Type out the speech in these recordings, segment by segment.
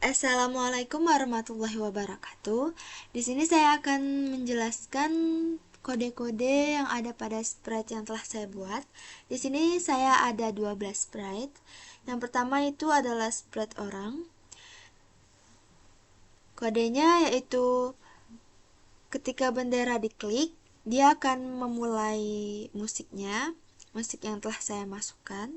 Assalamualaikum warahmatullahi wabarakatuh. Di sini saya akan menjelaskan kode-kode yang ada pada sprite yang telah saya buat. Di sini saya ada 12 sprite. Yang pertama itu adalah sprite orang. Kodenya yaitu ketika bendera diklik, dia akan memulai musiknya, musik yang telah saya masukkan.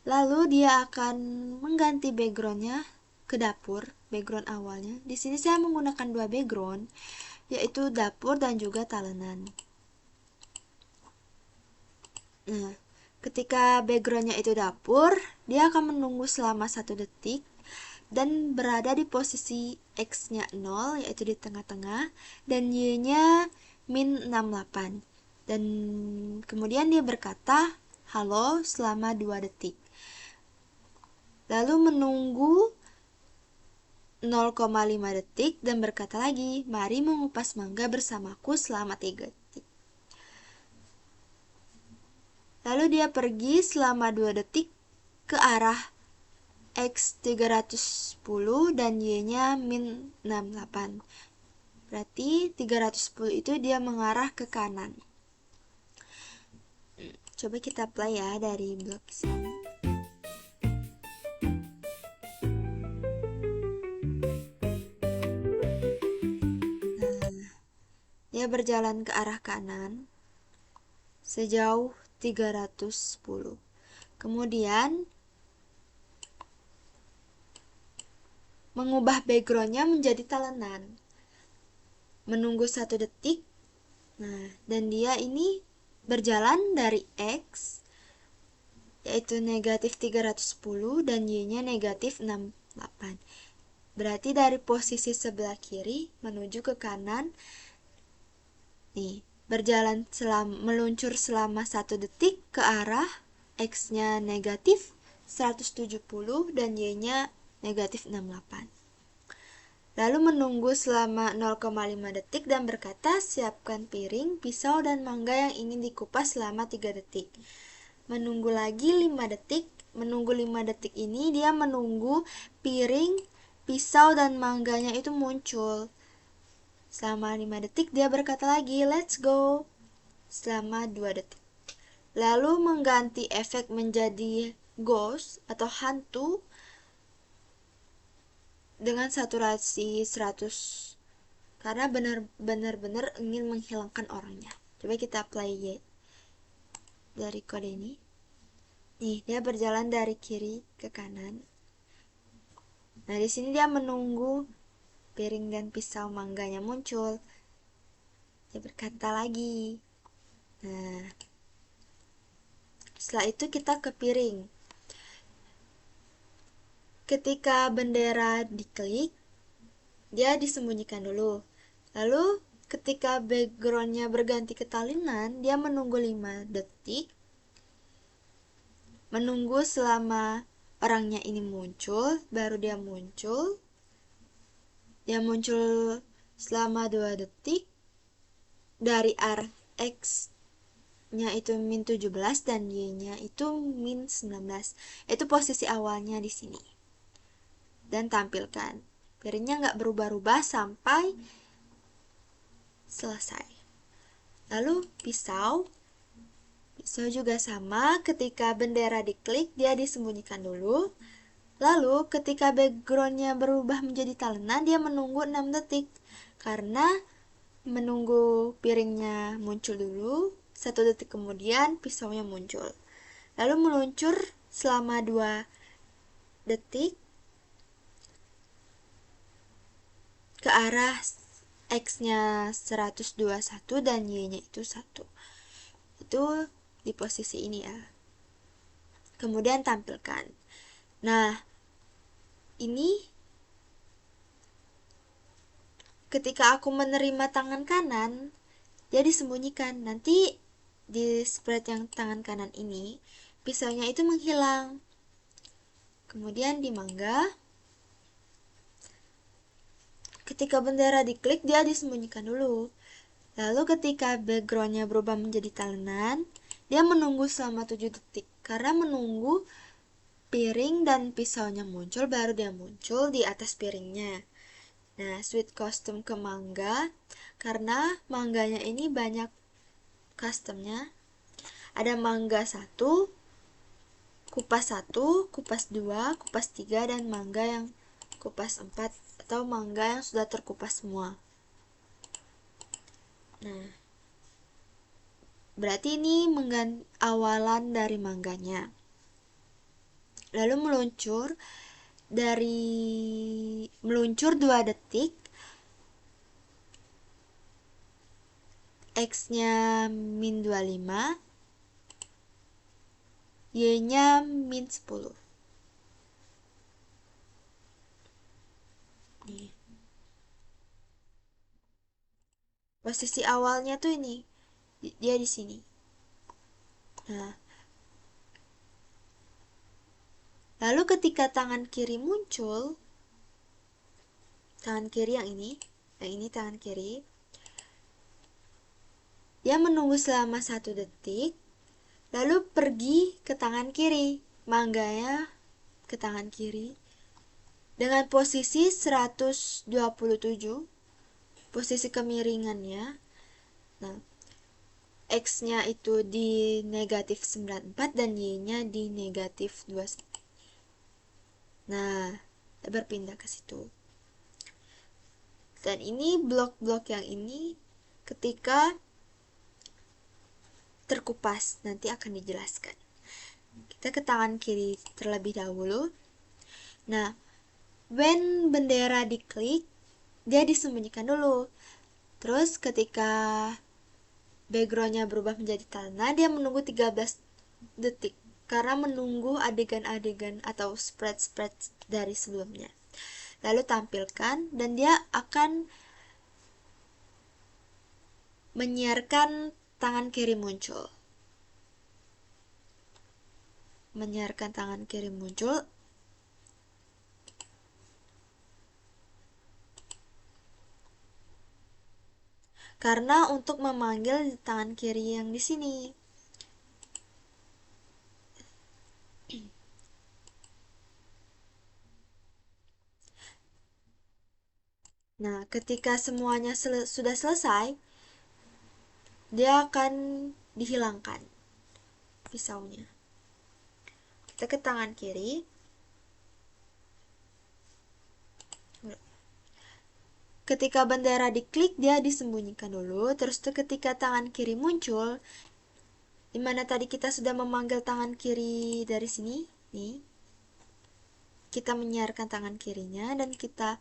Lalu dia akan mengganti backgroundnya ke dapur, background awalnya. Di sini saya menggunakan dua background, yaitu dapur dan juga talenan. Nah, ketika backgroundnya itu dapur, dia akan menunggu selama 1 detik dan berada di posisi X-nya 0, yaitu di tengah-tengah, dan Y-nya min 68. Dan kemudian dia berkata, halo selama 2 detik. Lalu menunggu 0,5 detik dan berkata lagi, mari mengupas mangga bersamaku selama 3 detik. Lalu dia pergi selama 2 detik ke arah X 310 dan Y-nya min 68. Berarti 310 itu dia mengarah ke kanan. Coba kita play ya dari blok sini. Dia berjalan ke arah kanan sejauh 310. Kemudian mengubah backgroundnya menjadi talenan. Menunggu 1 detik. Nah, dan dia ini berjalan dari X yaitu negatif 310 dan Y-nya negatif 68. Berarti dari posisi sebelah kiri menuju ke kanan. Nih, berjalan meluncur selama 1 detik ke arah X-nya negatif 170 dan Y-nya negatif 68. Lalu menunggu selama 0,5 detik dan berkata, siapkan piring, pisau, dan mangga yang ingin dikupas selama 3 detik. Menunggu lagi 5 detik. Menunggu 5 detik ini dia menunggu piring, pisau, dan mangganya itu muncul. Selama 5 detik dia berkata lagi, let's go. Selama 2 detik. Lalu mengganti efek menjadi ghost atau hantu dengan saturasi 100 karena benar-benar ingin menghilangkan orangnya. Coba kita play dari kode ini. Nih, dia berjalan dari kiri ke kanan. Nah, di sini dia menunggu piring dan pisau mangganya muncul. Dia berkata lagi. Nah, setelah itu kita ke piring. Ketika bendera diklik, dia disembunyikan dulu. Lalu ketika backgroundnya berganti ke talenan, dia menunggu 5 detik. Menunggu selama orangnya ini muncul, baru dia muncul. Dia muncul selama 2 detik dari arah X-nya itu min 17 dan Y-nya itu min 19. Itu posisi awalnya di sini. Dan tampilkan. Piringnya nggak berubah-ubah sampai selesai. Lalu pisau juga sama, ketika bendera diklik dia disembunyikan dulu. Lalu ketika backgroundnya berubah menjadi talenan, dia menunggu 6 detik karena menunggu piringnya muncul dulu. 1 detik kemudian pisaunya muncul. Lalu meluncur selama 2 detik ke arah X-nya 121 dan Y-nya itu 1. Itu di posisi ini ya. Kemudian tampilkan. Nah, ini ketika aku menerima tangan kanan, dia disembunyikan. Nanti di sprite yang tangan kanan ini, pisaunya itu menghilang. Kemudian di mangga, ketika bendera diklik, dia disembunyikan dulu. Lalu ketika backgroundnya berubah menjadi talenan, dia menunggu selama 7 detik. Karena menunggu piring dan pisaunya muncul, baru dia muncul di atas piringnya. Nah, switch custom ke mangga, karena mangganya ini banyak customnya. Ada mangga 1, kupas 1, kupas 2, kupas 3, dan mangga yang kupas 4 atau mangga yang sudah terkupas semua. Nah, berarti ini awalan dari mangganya. Lalu meluncur 2 detik, X-nya min 25, Y-nya min 10. Nih. Posisi awalnya tuh ini, dia di sini. Nah, lalu ketika tangan kiri muncul, tangan kiri yang ini tangan kiri, dia menunggu selama 1 detik, lalu pergi ke tangan kiri, mangganya ke tangan kiri, dengan posisi 127, posisi kemiringannya. Nah, X-nya itu di negatif 94 dan Y-nya di negatif 29. Nah, berpindah ke situ. Dan ini blok-blok yang ini ketika terkupas, nanti akan dijelaskan. Kita ke tangan kiri terlebih dahulu. Nah, when bendera diklik, dia disembunyikan dulu. Terus ketika backgroundnya berubah menjadi tanah, dia menunggu 13 detik karena menunggu adegan-adegan atau spread-spread dari sebelumnya. Lalu tampilkan, dan dia akan menyiarkan tangan kiri muncul. Menyiarkan tangan kiri muncul. Karena untuk memanggil tangan kiri yang di sini. Nah, ketika semuanya sudah selesai, dia akan dihilangkan pisaunya. Kita ke tangan kiri. Ketika bendera diklik, dia disembunyikan dulu. Terus tuh ketika tangan kiri muncul, dimana tadi kita sudah memanggil tangan kiri dari sini, nih, kita menyiarkan tangan kirinya dan kita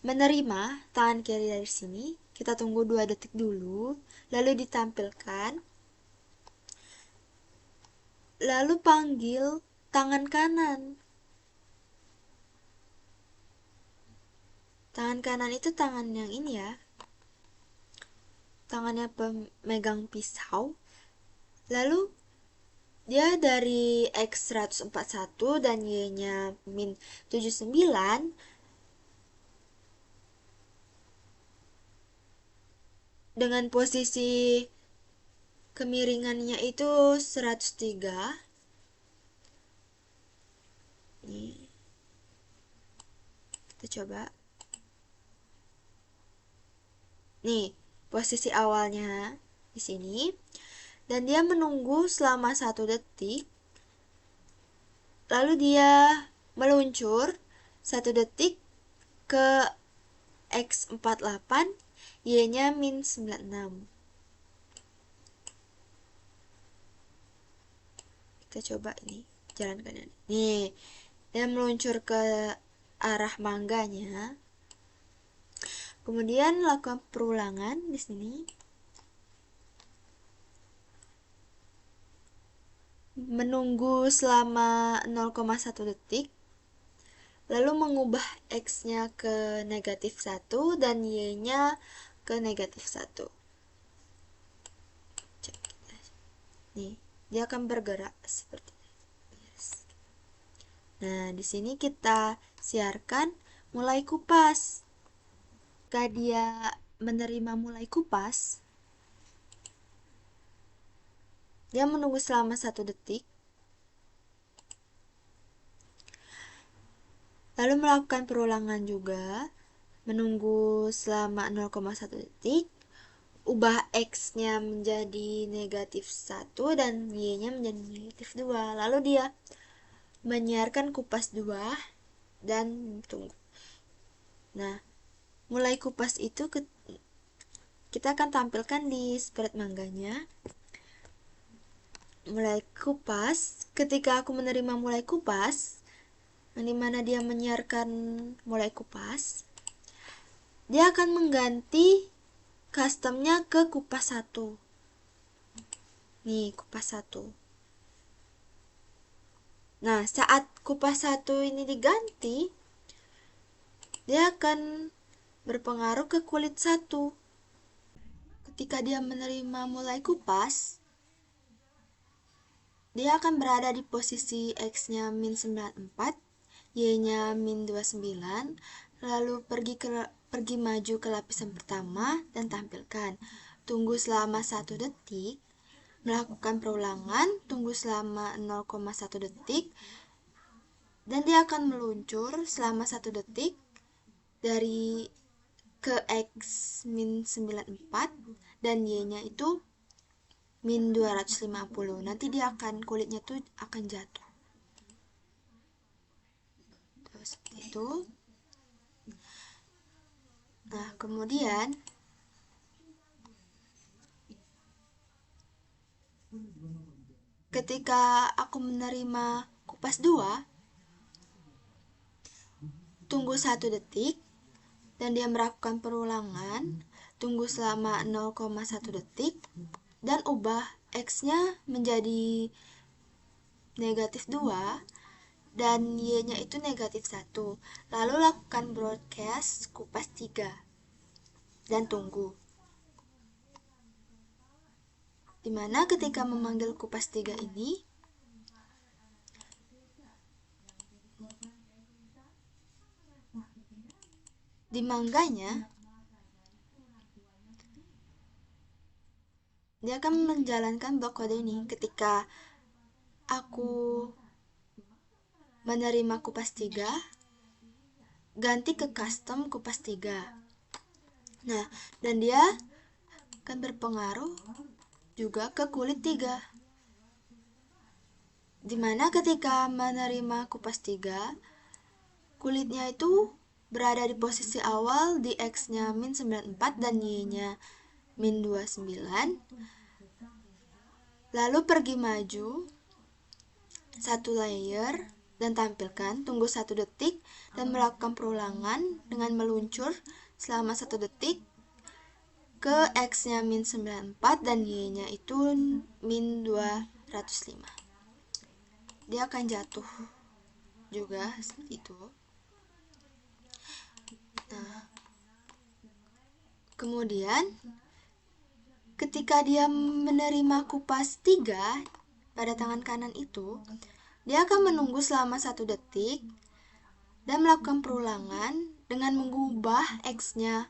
menerima tangan kiri dari sini. Kita tunggu 2 detik dulu, lalu ditampilkan. Lalu panggil tangan kanan. Tangan kanan itu tangan yang ini ya, tangannya pemegang pisau. Lalu dia dari X 141 dan Y-nya min 79, dengan posisi kemiringannya itu 103. Nih, kita coba. Nih, posisi awalnya di sini, dan dia menunggu selama 1 detik. Lalu dia meluncur 1 detik ke X48, Y-nya min 96. Kita coba ini, jalan kanan. Nih, dia meluncur ke arah mangganya. Kemudian lakukan perulangan di sini. Menunggu selama 0,1 detik. Lalu mengubah X-nya ke negatif 1 dan Y-nya ke negatif 1. Nih, dia akan bergerak seperti ini. Nah, di sini kita siarkan mulai kupas. Jika dia menerima mulai kupas, dia menunggu selama 1 detik. Lalu melakukan perulangan juga, menunggu selama 0,1 detik, ubah X-nya menjadi negatif 1 dan Y-nya menjadi negatif 2. Lalu dia menyiarkan kupas 2 dan tunggu. Nah, mulai kupas itu kita akan tampilkan di spread mangganya. Mulai kupas, ketika aku menerima mulai kupas, yang dimana dia menyiarkan mulai kupas, dia akan mengganti customnya ke kupas 1. Nih, kupas 1. Nah, saat kupas 1 ini diganti, dia akan berpengaruh ke kulit 1. Ketika dia menerima mulai kupas, dia akan berada di posisi X-nya min 94, Y-nya min 29, lalu pergi maju ke lapisan pertama dan tampilkan. Tunggu selama 1 detik, melakukan perulangan, tunggu selama 0,1 detik, dan dia akan meluncur selama 1 detik dari ke X min 94 dan Y-nya itu min 250. Nanti dia akan, kulitnya tuh akan jatuh. Terus itu. Nah, kemudian ketika aku menerima kupas 2, tunggu 1 detik dan dia melakukan perulangan, tunggu selama 0,1 detik dan ubah X-nya menjadi negatif 2 dan Y-nya itu negatif 1. Lalu lakukan broadcast kupas 3 dan tunggu. Dimana ketika memanggil kupas 3 ini, di mangganya dia akan menjalankan blok kode ini. Ketika aku menerima kupas 3, ganti ke custom kupas 3. Nah, dan dia akan berpengaruh juga ke kulit 3. Dimana ketika menerima kupas 3, kulitnya itu berada di posisi awal di X-nya min 94 dan Y-nya min 29. Lalu pergi maju 1 layer dan tampilkan, tunggu 1 detik dan melakukan perulangan dengan meluncur selama 1 detik ke X-nya min 94 dan Y-nya itu min 205. Dia akan jatuh juga seperti itu. Nah, kemudian ketika dia menerima kupas 3 pada tangan kanan itu, dia akan menunggu selama 1 detik dan melakukan perulangan dengan mengubah X-nya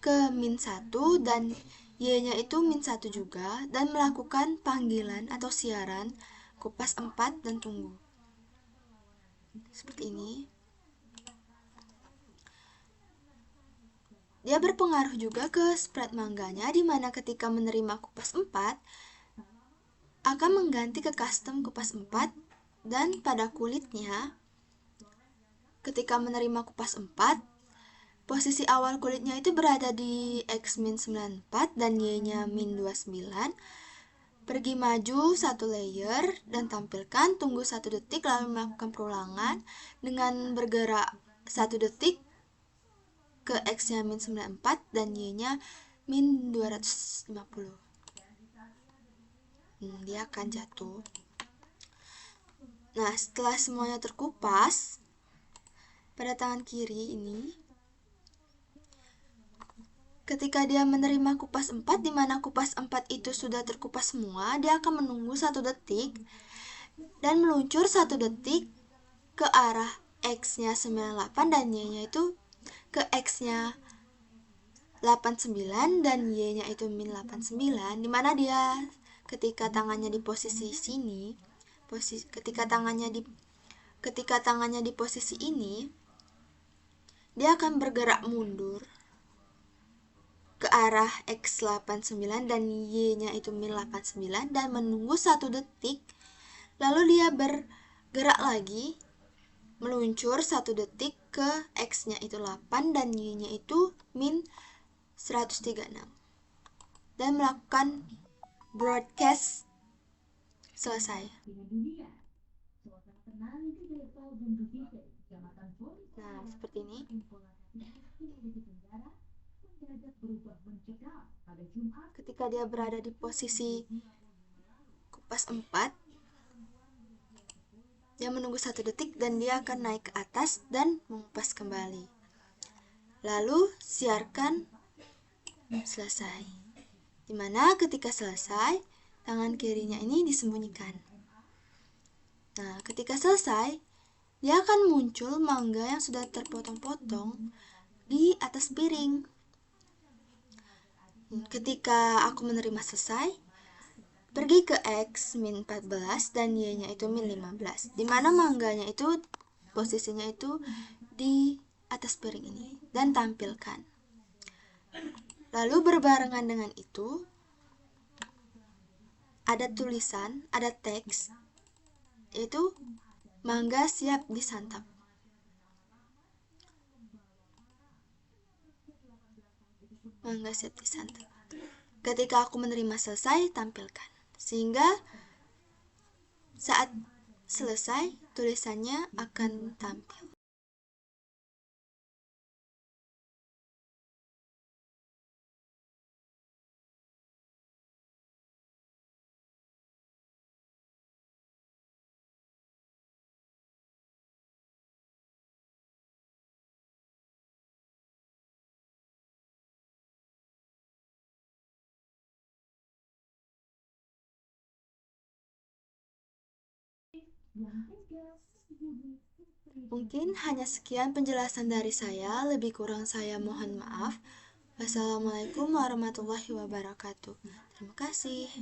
ke min 1 dan Y-nya itu min 1 juga dan melakukan panggilan atau siaran kupas 4 dan tunggu. Seperti ini. Dia berpengaruh juga ke spread mangganya, di mana ketika menerima kupas 4 akan mengganti ke custom kupas 4 dan pada kulitnya ketika menerima kupas 4, posisi awal kulitnya itu berada di X min 94 dan Y-nya min 29. Pergi maju 1 layer dan tampilkan, tunggu 1 detik lalu melakukan perulangan dengan bergerak 1 detik ke X-nya min 94 dan Y-nya min 250. Dia akan jatuh. Nah, setelah semuanya terkupas pada tangan kiri ini, ketika dia menerima kupas 4, di mana kupas 4 itu sudah terkupas semua, dia akan menunggu 1 detik dan meluncur 1 detik ke arah X-nya 98 dan Y-nya itu ke X-nya 89 dan Y-nya itu min 89, dimana dia ketika tangannya di posisi sini, ketika tangannya di posisi ini, dia akan bergerak mundur ke arah X89 dan Y-nya itu min 89 dan menunggu 1 detik, lalu dia bergerak lagi meluncur 1 detik ke X-nya itu 8 dan Y-nya itu min 136 dan melakukan broadcast selesai. Nah, seperti ini. Ketika dia berada di posisi kupas 4, dia menunggu 1 detik dan dia akan naik ke atas dan mengupas kembali. Lalu siarkan selesai. Dimana ketika selesai, tangan kirinya ini disembunyikan. Nah, ketika selesai, dia akan muncul mangga yang sudah terpotong-potong di atas piring. Ketika aku menerima selesai, pergi ke X min 14 dan Y-nya itu min 15, dimana mangganya itu posisinya itu di atas piring ini, dan tampilkan. Lalu berbarengan dengan itu ada tulisan, ada teks, yaitu mangga siap disantap. Mangga siap disantap. Ketika aku menerima selesai, tampilkan. Sehingga saat selesai, tulisannya akan tampil. Mungkin hanya sekian penjelasan dari saya, lebih kurang saya mohon maaf. Wassalamualaikum warahmatullahi wabarakatuh. Terima kasih.